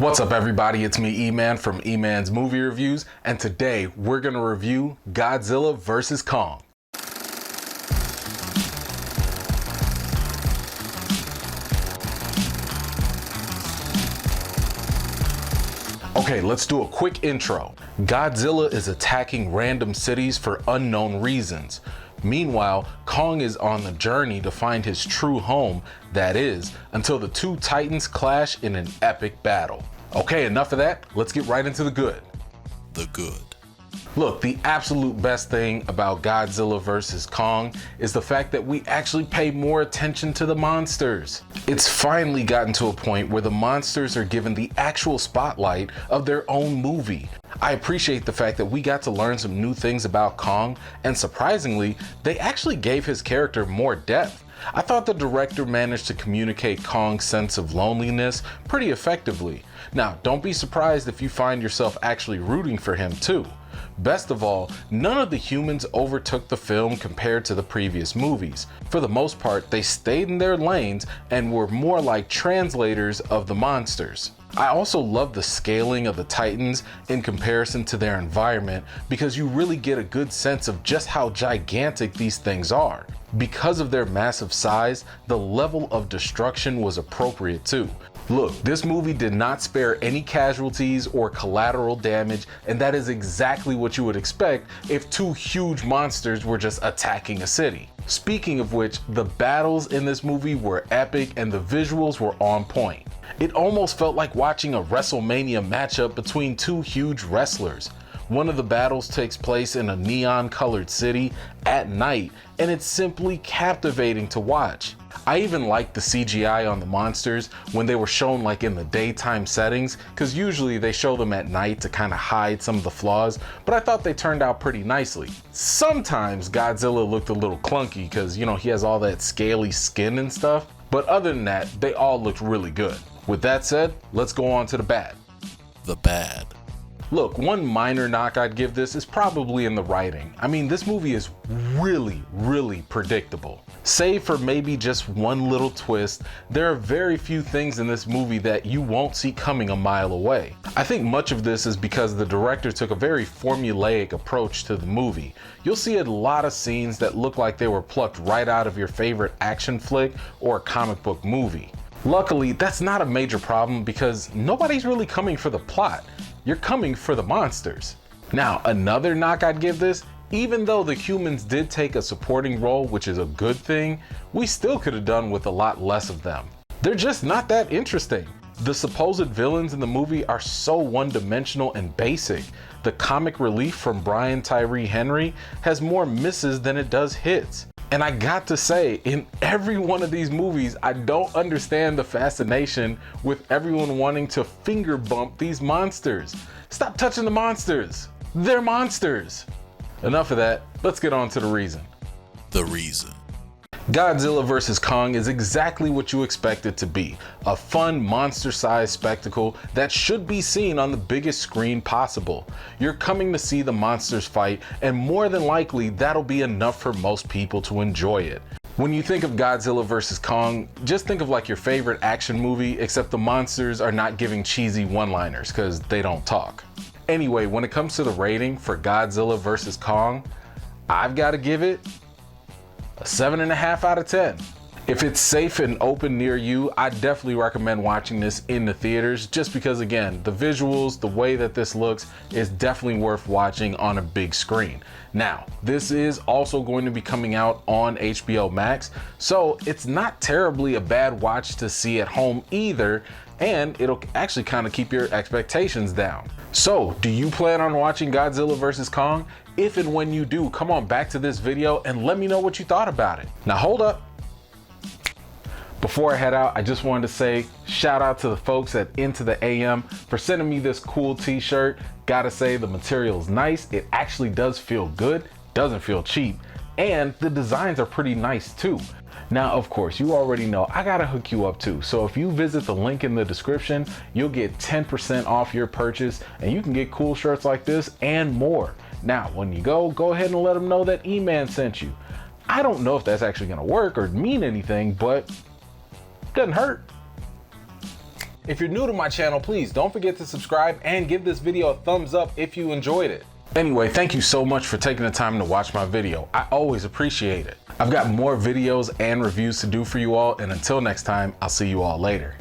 What's up everybody, it's me E-Man from E-Man's Movie Reviews, and today we're going to review Godzilla vs Kong. Okay, let's do a quick intro. Godzilla is attacking random cities for unknown reasons. Meanwhile, Kong is on the journey to find his true home, that is, until the two titans clash in an epic battle. Okay, enough of that, let's get right into the good. The good. Look, the absolute best thing about Godzilla vs Kong is the fact that we actually pay more attention to the monsters. It's finally gotten to a point where the monsters are given the actual spotlight of their own movie. I appreciate the fact that we got to learn some new things about Kong, and surprisingly, they actually gave his character more depth. I thought the director managed to communicate Kong's sense of loneliness pretty effectively. Now, don't be surprised if you find yourself actually rooting for him too. Best of all, none of the humans overtook the film compared to the previous movies. For the most part, they stayed in their lanes and were more like translators of the monsters. I also love the scaling of the Titans in comparison to their environment because you really get a good sense of just how gigantic these things are. Because of their massive size, the level of destruction was appropriate too. Look, this movie did not spare any casualties or collateral damage, and that is exactly what you would expect if two huge monsters were just attacking a city. Speaking of which, the battles in this movie were epic and the visuals were on point. It almost felt like watching a WrestleMania matchup between two huge wrestlers. One of the battles takes place in a neon-colored city at night, and it's simply captivating to watch. I even liked the CGI on the monsters when they were shown like in the daytime settings, because usually they show them at night to kind of hide some of the flaws, but I thought they turned out pretty nicely. Sometimes Godzilla looked a little clunky because, you know, he has all that scaly skin and stuff, but other than that, they all looked really good. With that said, let's go on to the bad. The bad. Look, one minor knock I'd give this is probably in the writing. I mean, this movie is really predictable. Save for maybe just one little twist, there are very few things in this movie that you won't see coming a mile away. I think much of this is because the director took a very formulaic approach to the movie. You'll see a lot of scenes that look like they were plucked right out of your favorite action flick or comic book movie. Luckily, that's not a major problem because nobody's really coming for the plot. You're coming for the monsters. Now, another knock I'd give this, even though the humans did take a supporting role, which is a good thing, we still could have done with a lot less of them. They're just not that interesting. The supposed villains in the movie are so one-dimensional and basic. The comic relief from Brian Tyree Henry has more misses than it does hits. And I got to say, in every one of these movies, I don't understand the fascination with everyone wanting to finger bump these monsters. Stop touching the monsters. They're monsters. Enough of that, let's get on to the reason. The reason. Godzilla vs Kong is exactly what you expect it to be. A fun, monster-sized spectacle that should be seen on the biggest screen possible. You're coming to see the monsters fight, and more than likely, that'll be enough for most people to enjoy it. When you think of Godzilla vs Kong, just think of like your favorite action movie, except the monsters are not giving cheesy one-liners, because they don't talk. Anyway, when it comes to the rating for Godzilla vs Kong, I've got to give it a 7.5 out of 10. If it's safe and open near you, I definitely recommend watching this in the theaters just because, again, the visuals, the way that this looks is definitely worth watching on a big screen. Now, this is also going to be coming out on HBO Max, so it's not terribly a bad watch to see at home either, and it'll actually kind of keep your expectations down. So, do you plan on watching Godzilla vs Kong? If and when you do, come on back to this video and let me know what you thought about it. Now hold up. Before I head out, I just wanted to say shout out to the folks at Into the AM for sending me this cool t-shirt. Gotta say the material's nice. It actually does feel good, doesn't feel cheap, and the designs are pretty nice too. Now, of course, you already know I gotta hook you up too. So if you visit the link in the description, you'll get 10% off your purchase and you can get cool shirts like this and more. Now, when you go ahead and let them know that E-Man sent you. I don't know if that's actually gonna work or mean anything, but doesn't hurt. If you're new to my channel, please don't forget to subscribe and give this video a thumbs up if you enjoyed it. Anyway, thank you so much for taking the time to watch my video. I always appreciate it. I've got more videos and reviews to do for you all, and until next time, I'll see you all later.